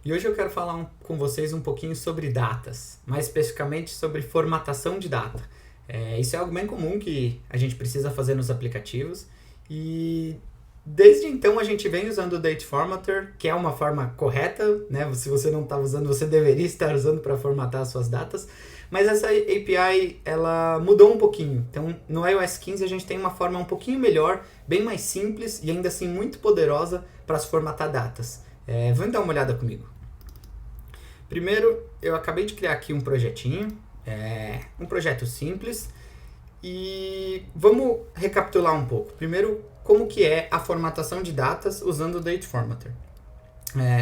E hoje eu quero falar com vocês um pouquinho sobre datas, mais especificamente sobre formatação de data. Isso é algo bem comum que a gente precisa fazer nos aplicativos e desde então a gente vem usando o Date Formatter, que é uma forma correta, né? Se você não está usando, você deveria estar usando para formatar as suas datas, mas essa API ela mudou um pouquinho. Então no iOS 15 a gente tem uma forma um pouquinho melhor, bem mais simples e ainda assim muito poderosa para se formatar datas. Vamos dar uma olhada comigo. Primeiro, eu acabei de criar aqui um projetinho, um projeto simples, e vamos recapitular um pouco. Primeiro, como que é a formatação de datas usando o Date Formatter.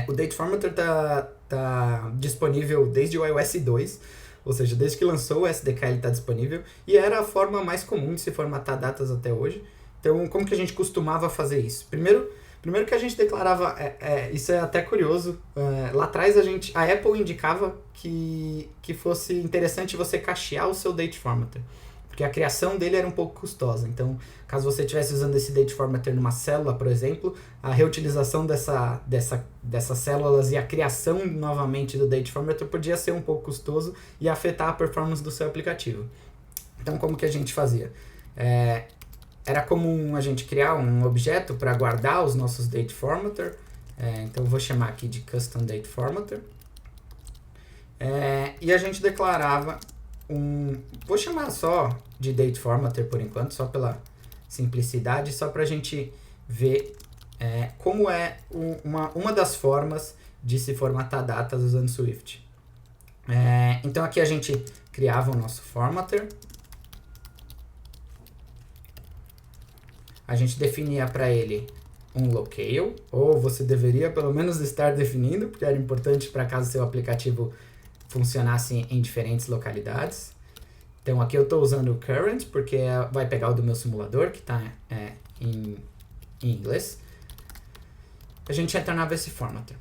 O Date Formatter tá disponível desde o iOS 2, ou seja, desde que lançou o SDK ele está disponível, e era a forma mais comum de se formatar datas até hoje. Então, como que a gente costumava fazer isso? Primeiro que a gente declarava, isso é até curioso, lá atrás a Apple indicava que fosse interessante você cachear o seu Date Formatter, porque a criação dele era um pouco custosa. Então, caso você estivesse usando esse Date Formatter numa célula, por exemplo, a reutilização dessas células e a criação novamente do Date Formatter podia ser um pouco custoso e afetar a performance do seu aplicativo. Então, como que a gente fazia? Era comum a gente criar um objeto para guardar os nossos Date Formatter. Então, eu vou chamar aqui de Custom Date Formatter. E a gente declarava vou chamar só de Date Formatter por enquanto, só pela simplicidade, só para a gente ver como é uma das formas de se formatar datas usando Swift. Então, aqui a gente criava o nosso formatter. A gente definia para ele um locale, ou você deveria pelo menos estar definindo, porque era importante para caso seu aplicativo funcionasse em diferentes localidades. Então aqui eu estou usando o current, porque vai pegar o do meu simulador, que está em inglês. A gente retornava esse formatter.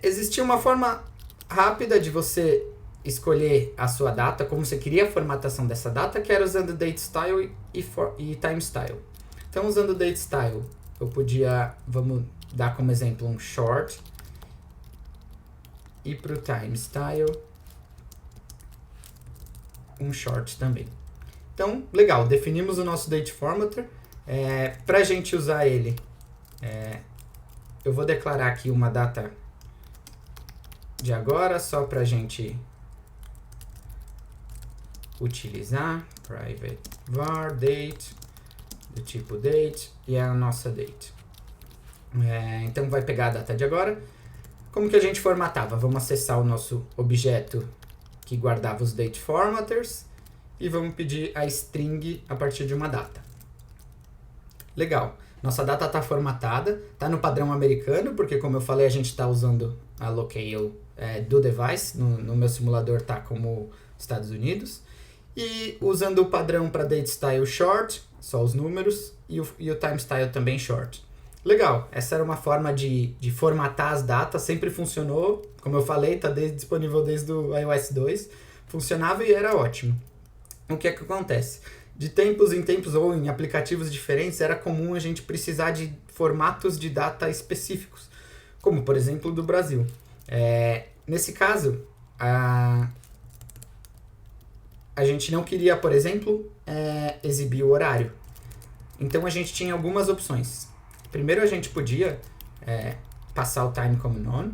Existia uma forma rápida de você escolher a sua data, como você queria a formatação dessa data, que era usando date style e time style. Então, usando o date style, eu podia, vamos dar como exemplo um short, e para o time style, um short também. Então, legal, definimos o nosso date formatter. Para a gente usar ele, eu vou declarar aqui uma data de agora, só para a gente utilizar, private var date, do tipo date, e a nossa date. Então vai pegar a data de agora. Como que a gente formatava? Vamos acessar o nosso objeto que guardava os date formatters e vamos pedir a string a partir de uma data. Legal, nossa data está formatada, está no padrão americano, porque como eu falei, a gente está usando a locale do device, no meu simulador está como Estados Unidos. E usando o padrão para date style short, só os números, e o time style também short. Legal, essa era uma forma de formatar as datas, sempre funcionou, como eu falei, está disponível desde o iOS 2, funcionava e era ótimo. O que é que acontece? De tempos em tempos ou em aplicativos diferentes, era comum a gente precisar de formatos de data específicos, como por exemplo do Brasil. Nesse caso, a gente não queria, por exemplo, exibir o horário. Então a gente tinha algumas opções. Primeiro a gente podia passar o time como none.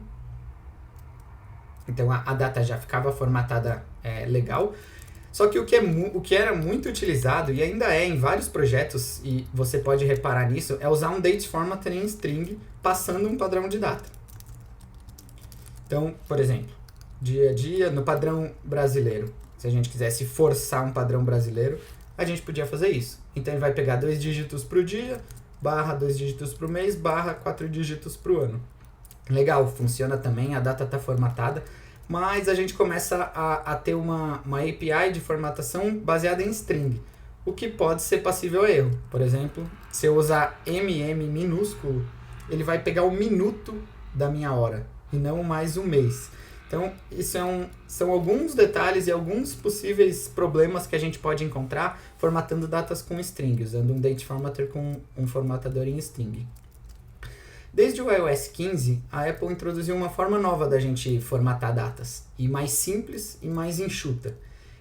Então a data já ficava formatada legal. Só que o que era muito utilizado, e ainda é em vários projetos, e você pode reparar nisso, é usar um date formatter em string passando um padrão de data. Então, por exemplo, dia a dia, no padrão brasileiro. Se a gente quisesse forçar um padrão brasileiro, a gente podia fazer isso. Então ele vai pegar 2 dígitos para o dia, barra 2 dígitos para o mês, barra 4 dígitos para o ano. Legal, funciona também, a data está formatada, mas a gente começa a ter uma API de formatação baseada em string, o que pode ser passível a erro. Por exemplo, se eu usar minúsculo, ele vai pegar o minuto da minha hora e não mais um mês. Então, isso são alguns detalhes e alguns possíveis problemas que a gente pode encontrar formatando datas com string, usando um date formatter com um formatador em string. Desde o iOS 15, a Apple introduziu uma forma nova da gente formatar datas, e mais simples e mais enxuta,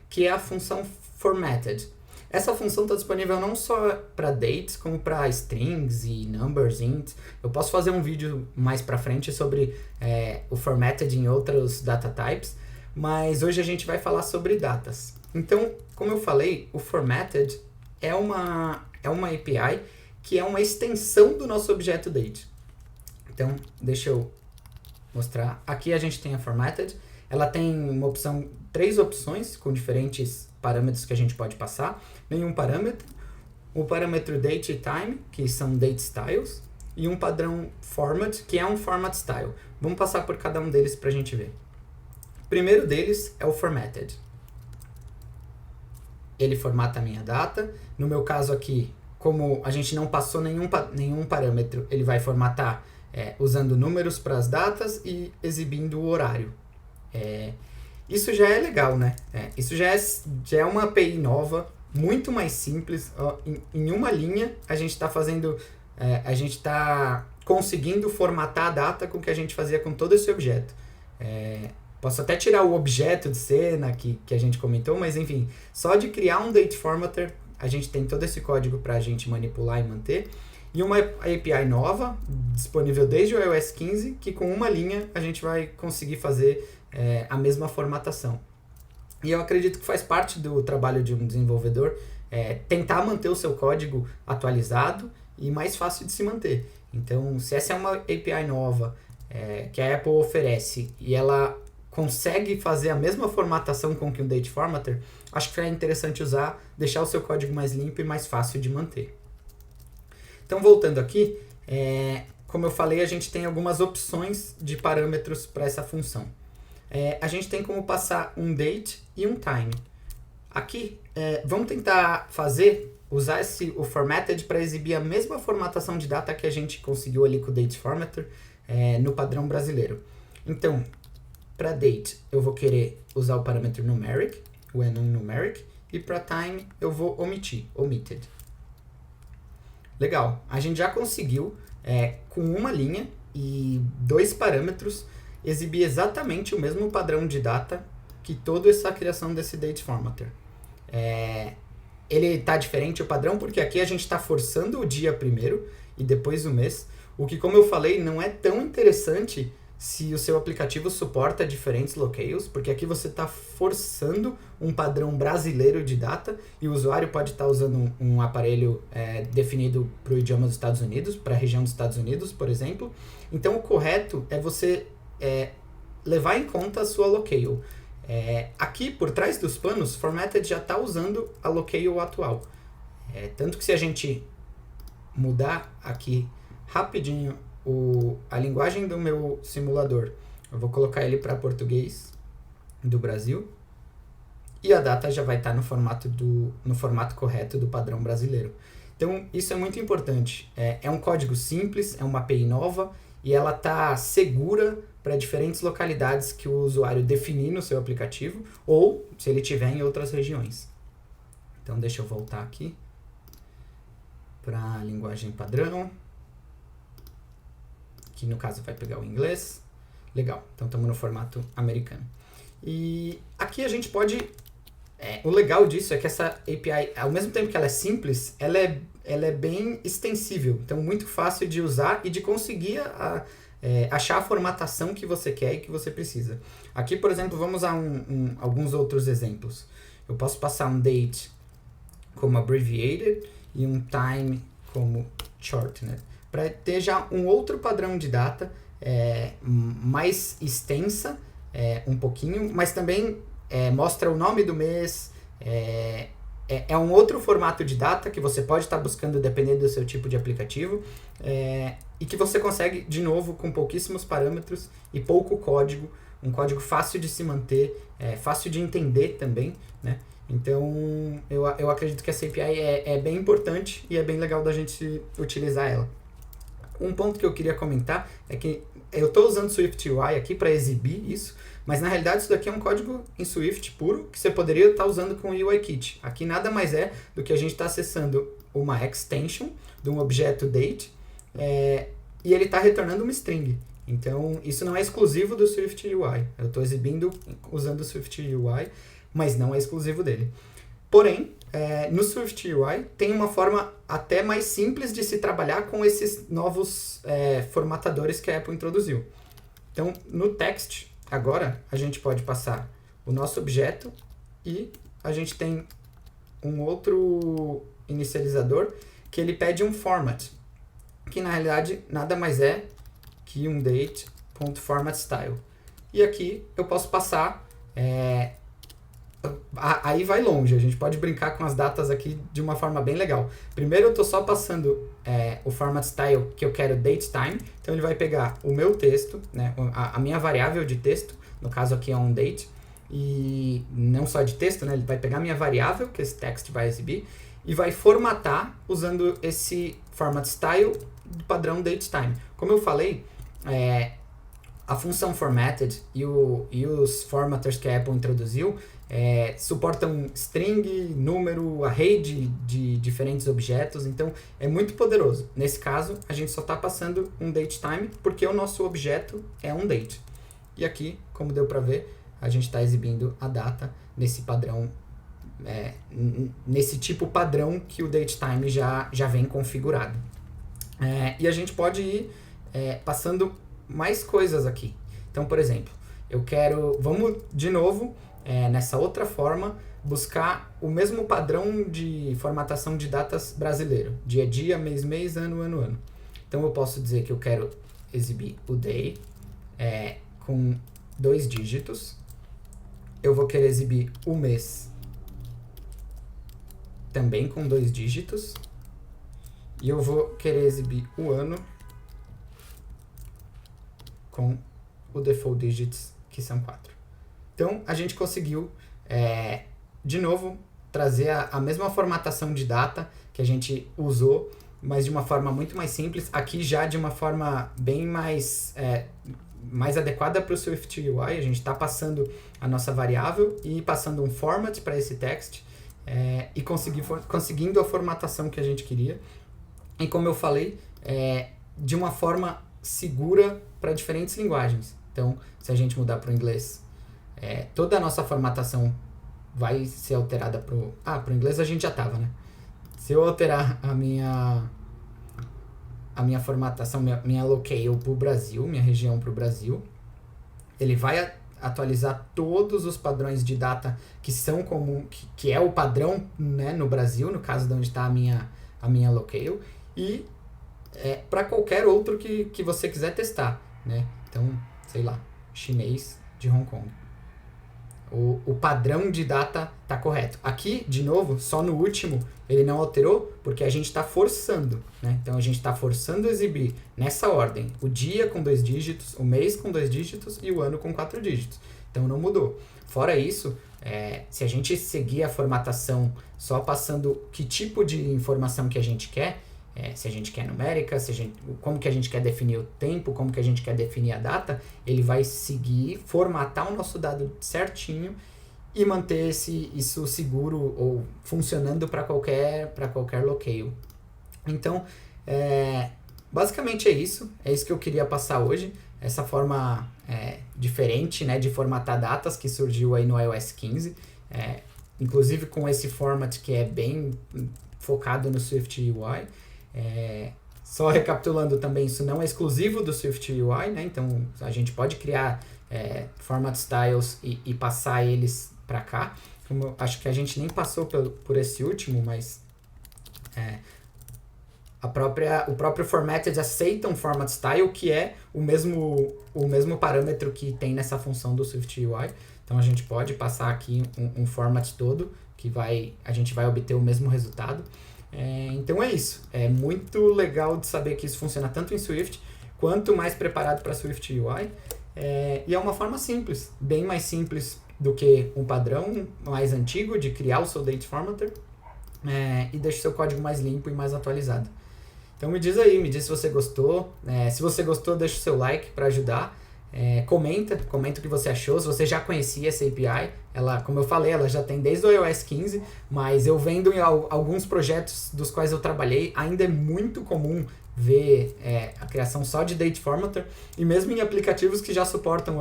que é a função Formatted. Essa função está disponível não só para dates, como para strings e numbers, ints. Eu posso fazer um vídeo mais para frente sobre o Formatted em outros data types, mas hoje a gente vai falar sobre datas. Então, como eu falei, o Formatted é uma API que é uma extensão do nosso objeto date. Então, deixa eu mostrar. Aqui a gente tem a Formatted. Ela tem três opções com diferentes parâmetros que a gente pode passar. Nenhum parâmetro. O parâmetro date e time, que são date styles. E um padrão format, que é um format style. Vamos passar por cada um deles para a gente ver. O primeiro deles é o Formatted. Ele formata a minha data. No meu caso aqui, como a gente não passou nenhum parâmetro, ele vai formatar usando números para as datas e exibindo o horário. Isso já é legal, né? Isso já é uma API nova, muito mais simples. Em uma linha, a gente está conseguindo formatar a data com o que a gente fazia com todo esse objeto. Posso até tirar o objeto de cena que a gente comentou, mas enfim, só de criar um date formatter, a gente tem todo esse código para a gente manipular e manter. E uma API nova, disponível desde o iOS 15, que com uma linha a gente vai conseguir fazer a mesma formatação. E eu acredito que faz parte do trabalho de um desenvolvedor tentar manter o seu código atualizado e mais fácil de se manter. Então, se essa é uma API nova que a Apple oferece e ela consegue fazer a mesma formatação com que um Date Formatter, acho que é interessante usar, deixar o seu código mais limpo e mais fácil de manter. Então, voltando aqui, como eu falei, a gente tem algumas opções de parâmetros para essa função. A gente tem como passar um date e um time. Aqui, vamos tentar usar o Formatted para exibir a mesma formatação de data que a gente conseguiu ali com o Date Formatter no padrão brasileiro. Então, para date, eu vou querer usar o parâmetro numeric, o enum-numeric, e para time eu vou omitted. Legal, a gente já conseguiu, com uma linha e dois parâmetros, exibir exatamente o mesmo padrão de data que toda essa criação desse date formatter. Ele está diferente o padrão porque aqui a gente está forçando o dia primeiro e depois o mês, o que, como eu falei, não é tão interessante se o seu aplicativo suporta diferentes locales, porque aqui você está forçando um padrão brasileiro de data e o usuário pode estar usando um aparelho definido para o idioma dos Estados Unidos, para a região dos Estados Unidos, por exemplo. Então, o correto é você levar em conta a sua locale. Aqui, por trás dos panos, Formatted já está usando a locale atual. Tanto que se a gente mudar aqui rapidinho a linguagem do meu simulador, eu vou colocar ele para português do Brasil e a data já vai estar no formato correto do padrão brasileiro. Então, isso é muito importante. É um código simples, é uma API nova e ela está segura para diferentes localidades que o usuário definir no seu aplicativo ou se ele tiver em outras regiões. Então, deixa eu voltar aqui para a linguagem padrão, que no caso vai pegar o inglês. Legal, então estamos no formato americano. E aqui a gente pode... o legal disso é que essa API, ao mesmo tempo que ela é simples, ela é bem extensível. Então, muito fácil de usar e de conseguir achar a formatação que você quer e que você precisa. Aqui, por exemplo, vamos a alguns outros exemplos. Eu posso passar um date como abbreviated e um time como shortened, para ter já um outro padrão de data mais extensa, um pouquinho, mas também mostra o nome do mês, é um outro formato de data que você pode estar buscando dependendo do seu tipo de aplicativo, e que você consegue, de novo, com pouquíssimos parâmetros e pouco código, um código fácil de se manter, fácil de entender também, né? Então, eu acredito que essa API é bem importante e é bem legal da gente utilizar ela. Um ponto que eu queria comentar é que eu estou usando SwiftUI aqui para exibir isso, mas na realidade isso daqui é um código em Swift puro que você poderia estar usando com o UIKit. Aqui nada mais é do que a gente está acessando uma extension de um objeto date e ele está retornando uma string. Então, isso não é exclusivo do Swift UI. Eu estou exibindo usando o Swift UI, mas não é exclusivo dele. Porém, no Swift UI tem uma forma até mais simples de se trabalhar com esses novos formatadores que a Apple introduziu. Então, no text, agora, a gente pode passar o nosso objeto e a gente tem um outro inicializador que ele pede um format, que na realidade nada mais é que um date.formatStyle. E aqui eu posso passar... aí vai longe, a gente pode brincar com as datas aqui de uma forma bem legal. Primeiro eu estou só passando o format style que eu quero datetime, então ele vai pegar o meu texto, né, a minha variável de texto, no caso aqui é um date, e não só de texto, né, ele vai pegar a minha variável, que esse text vai exibir, e vai formatar usando esse format style do padrão datetime. Como eu falei, a função formatted e os formatters que a Apple introduziu suportam string, número, array de diferentes objetos, então é muito poderoso. Nesse caso, a gente só está passando um datetime porque o nosso objeto é um date. E aqui, como deu para ver, a gente está exibindo a data nesse padrão, nesse tipo padrão que o datetime já vem configurado. E a gente pode ir passando mais coisas aqui. Então, por exemplo, vamos de novo, nessa outra forma, buscar o mesmo padrão de formatação de datas brasileiro. Dia, dia, mês, mês, ano, ano, ano. Então, eu posso dizer que eu quero exibir o day com 2 dígitos. Eu vou querer exibir o mês também com 2 dígitos. E eu vou querer exibir o ano com o default digits, que são 4. Então, a gente conseguiu, de novo, trazer a mesma formatação de data que a gente usou, mas de uma forma muito mais simples, aqui já de uma forma bem mais adequada para o Swift UI. A gente está passando a nossa variável e passando um format para esse text e conseguindo a formatação que a gente queria. E como eu falei, de uma forma segura para diferentes linguagens. Então, se a gente mudar para o inglês, toda a nossa formatação vai ser alterada para o... para o inglês a gente já estava, né? Se eu alterar a minha formatação, minha locale para o Brasil, minha região para o Brasil, ele vai atualizar todos os padrões de data que são comum, que é o padrão, né, no Brasil, no caso de onde está a minha locale, e para qualquer outro que você quiser testar, né? Então, sei lá, chinês de Hong Kong. O padrão de data está correto. Aqui, de novo, só no último, ele não alterou, porque a gente está forçando, né? Então, a gente está forçando a exibir nessa ordem o dia com 2 dígitos, o mês com 2 dígitos e o ano com 4 dígitos. Então, não mudou. Fora isso, se a gente seguir a formatação só passando que tipo de informação que a gente quer, se a gente quer numérica, como que a gente quer definir o tempo, como que a gente quer definir a data, ele vai seguir, formatar o nosso dado certinho e manter isso seguro ou funcionando para qualquer locale. Então, basicamente é isso que eu queria passar hoje, essa forma diferente, né, de formatar datas que surgiu aí no iOS 15, inclusive com esse format que é bem focado no Swift UI. Só recapitulando também, isso não é exclusivo do Swift UI, né? Então a gente pode criar format styles e passar eles para cá. Como acho que a gente nem passou por esse último, mas o próprio formatted aceita um format style que é o mesmo parâmetro que tem nessa função do Swift UI. Então a gente pode passar aqui um format todo que a gente vai obter o mesmo resultado. Então é isso. É muito legal de saber que isso funciona tanto em Swift quanto mais preparado para Swift UI. E é uma forma simples, bem mais simples do que um padrão mais antigo de criar o seu date formatter e deixa o seu código mais limpo e mais atualizado. Então me diz se você gostou. Se você gostou, deixa o seu like para ajudar. Comenta o que você achou. Se você já conhecia essa API, ela, como eu falei, ela já tem desde o iOS 15, mas eu vendo em alguns projetos dos quais eu trabalhei, ainda é muito comum ver a criação só de Date Formatter, e mesmo em aplicativos que já suportam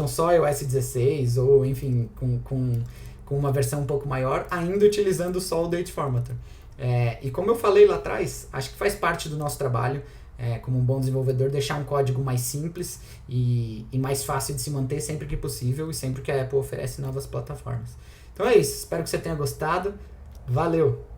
só iOS 16, ou enfim, com uma versão um pouco maior, ainda utilizando só o Date Formatter. E como eu falei lá atrás, acho que faz parte do nosso trabalho, como um bom desenvolvedor, deixar um código mais simples e mais fácil de se manter sempre que possível e sempre que a Apple oferece novas plataformas. Então é isso, espero que você tenha gostado. Valeu!